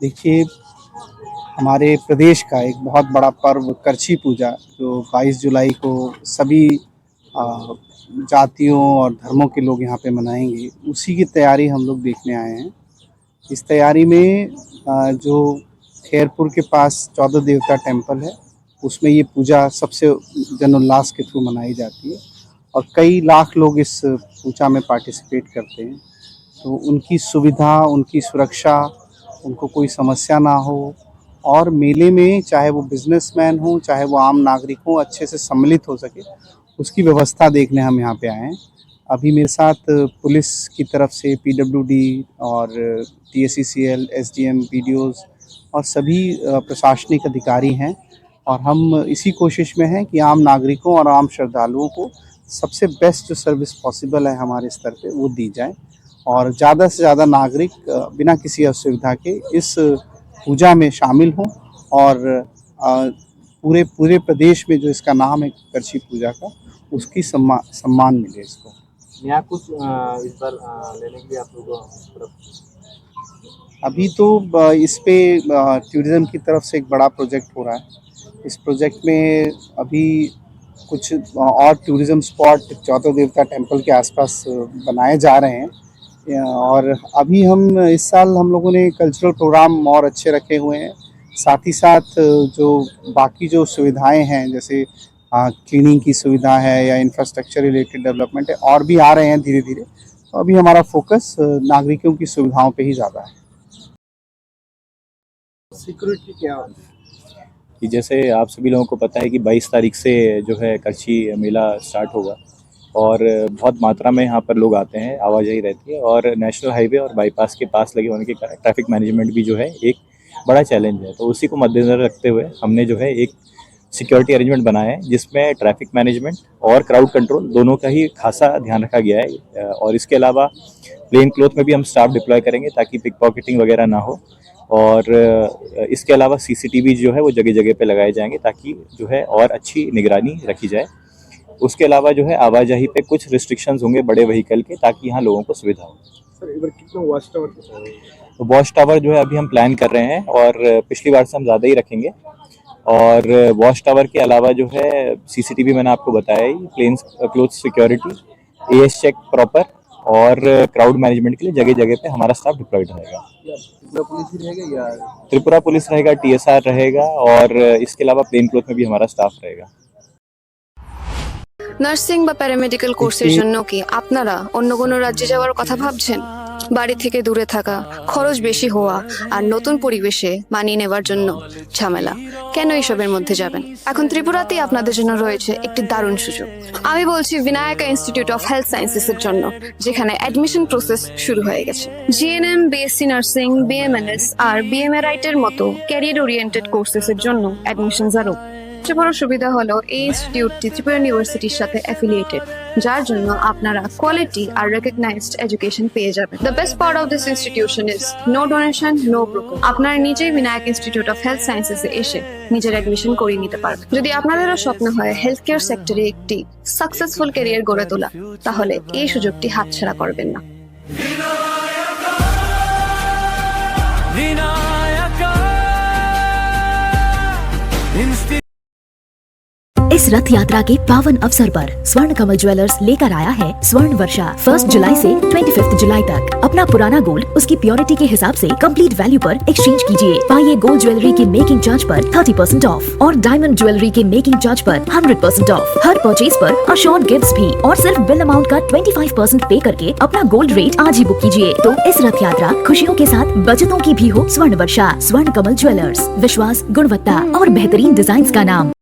देखिए, हमारे प्रदेश का एक बहुत बड़ा पर्व करछी पूजा जो 22 जुलाई को सभी अ, जातियों और धर्मों के लोग यहाँ पे मनाएंगे, उसी की तैयारी हम लोग देखने आए हैं। इस तैयारी में जो खैरपुर के पास 14 देवता टेम्पल है, उसमें ये पूजा सबसे जनोल्लास के थ्रू मनाई जाती है और कई लाख लोग इस पूजा में पार्टिसिपेट करते हैं। तो उनकी सुविधा, उनकी सुरक्षा, उनको कोई समस्या ना हो और मेले में चाहे वो बिजनेसमैन हो, चाहे वो आम नागरिक हो, अच्छे से सम्मिलित हो सके, उसकी व्यवस्था देखने हम यहाँ पे आए हैं। अभी मेरे साथ पुलिस की तरफ से पीडब्ल्यूडी और टीएससीसीएल, एसडीएम, बीडीओज़ और सभी प्रशासनिक अधिकारी हैं और हम इसी कोशिश में हैं कि आम नागरिकों और आम श्रद्धालुओं को सबसे बेस्ट जो सर्विस पॉसिबल है हमारे स्तर पे वो दी जाए और ज़्यादा से ज़्यादा नागरिक बिना किसी असुविधा के इस पूजा में शामिल हों और पूरे पूरे प्रदेश में जो इसका नाम है करछी पूजा का, उसकी सम्मान मिले इसको। यहाँ कुछ इस बार लेने के लिए आप लोग अभी तो इस पे टूरिज़्म की तरफ से एक बड़ा प्रोजेक्ट हो रहा है। इस प्रोजेक्ट में अभी कुछ और टूरिज़्म स्पॉट 14 देवता टेम्पल के आसपास बनाए जा रहे हैं और अभी हम इस साल हम लोगों ने कल्चरल प्रोग्राम और अच्छे रखे हुए हैं। साथ ही साथ जो बाकी जो सुविधाएं हैं, जैसे क्लीनिंग की सुविधा है या इंफ्रास्ट्रक्चर रिलेटेड डेवलपमेंट है, और भी आ रहे हैं धीरे धीरे। तो अभी हमारा फोकस नागरिकों की सुविधाओं पे ही ज़्यादा है। सिक्योरिटी क्या है कि जैसे आप सभी लोगों को पता है कि 22 तारीख से जो है करछी मेला स्टार्ट होगा और बहुत मात्रा में यहाँ पर लोग आते हैं, आवाजाही रहती है और नेशनल हाईवे और बाईपास के पास लगे होने के कारण ट्रैफिक मैनेजमेंट भी जो है एक बड़ा चैलेंज है। तो उसी को मद्देनज़र रखते हुए हमने जो है एक सिक्योरिटी अरेंजमेंट बनाया है जिसमें ट्रैफिक मैनेजमेंट और क्राउड कंट्रोल दोनों का ही खासा ध्यान रखा गया है और इसके अलावा प्लेन क्लोथ में भी हम स्टाफ डिप्लॉय करेंगे ताकि पिक पॉकेटिंग वगैरह ना हो और इसके अलावा सीसीटीवी जो है वो जगह जगह पे लगाए जाएंगे ताकि जो है और अच्छी निगरानी रखी जाए। उसके अलावा जो है आवाजाही पे कुछ रिस्ट्रिक्शंस होंगे बड़े व्हीकल के ताकि यहाँ लोगों को सुविधा हो। सर एक बार कितना वॉच टावर तो वॉच टावर जो है अभी हम प्लान कर रहे हैं और पिछली बार से हम ज़्यादा ही रखेंगे और वॉच टावर के अलावा जो है सीसीटीवी मैंने आपको बताया ही, plain cloth security, AS check proper और क्राउड मैनेजमेंट के लिए जगह जगह पे हमारा स्टाफ डिप्लॉयड रहेगा। पुलिस रहेगा या त्रिपुरा पुलिस रहेगा, टीएसआर रहेगा और इसके अलावा प्लेन क्लोथ में भी हमारा स्टाफ रहेगा। নার্সিং বা প্যারামেডিক্যাল কোর্সের জন্য কি আপনারা অন্য কোনো রাজ্যে যাওয়ার কথা ভাবছেন? বাড়ি থেকে দূরে থাকা, খরচ বেশি হওয়া আর নতুন পরিবেশে মানিয়ে নেওয়ার জন্য ঝামেলা, কেন এসবের মধ্যে যাবেন? এখন ত্রিপুরাতেই আপনাদের জন্য রয়েছে একটি দারুণ সুযোগ। আমি বলছি বিনায়কা ইনস্টিটিউট অফ হেলথ সায়েন্সেসের জন্য, যেখানে অ্যাডমিশন প্রসেস শুরু হয়ে গেছে। জিএনএম, বিএসসি নার্সিং, বিএমএনএস আর বিএমএ এর মতো ক্যারিয়ার ওরিয়েন্টেড কোর্সেসের জন্য অ্যাডমিশনস আরও। সবচেয়ে বড় সুবিধা হলো এই ইনস্টিটিউটটি ত্রিপুরা ইউনিভার্সিটির সাথে অ্যাফিলিয়েটেড, যার জন্য আপনারা কোয়ালিটি আর রেকগনাইজড এডুকেশন পেয়ে যাবেন। The best part of this institution is no donation, no broker. আপনারা নিজেই বিনায়ক ইনস্টিটিউট অফ হেলথ সায়েন্সেসে এসে নিজের অ্যাডমিশন করিয়ে নিতে পারবেন। যদি আপনাদেরও স্বপ্ন হয় হেলথ কেয়ার সেক্টরে একটি সাকসেসফুল ক্যারিয়ার গড়ে তোলা, তাহলে এই সুযোগটি হাতছাড়া করবেন না। इस रथ यात्रा के पावन अवसर पर स्वर्ण कमल ज्वेलर्स लेकर आया है स्वर्ण वर्षा। 1 जुलाई से 25 जुलाई तक अपना पुराना गोल्ड उसकी प्योरिटी के हिसाब से कंप्लीट वैल्यू पर एक्सचेंज कीजिए। पाइए गोल्ड ज्वेलरी की मेकिंग चार्ज पर 30% ऑफ और डायमंड ज्वेलरी के मेकिंग चार्ज पर 100% ऑफ। हर परचेज पर अशोर्ड गिफ्ट्स भी और सिर्फ बिल अमाउंट का 25% पे करके अपना गोल्ड रेट आज ही बुक कीजिए। तो इस रथ यात्रा खुशियों के साथ बचतों की भी हो। स्वर्ण वर्षा, स्वर्ण कमल ज्वेलर्स, विश्वास, गुणवत्ता और बेहतरीन डिजाइन का नाम।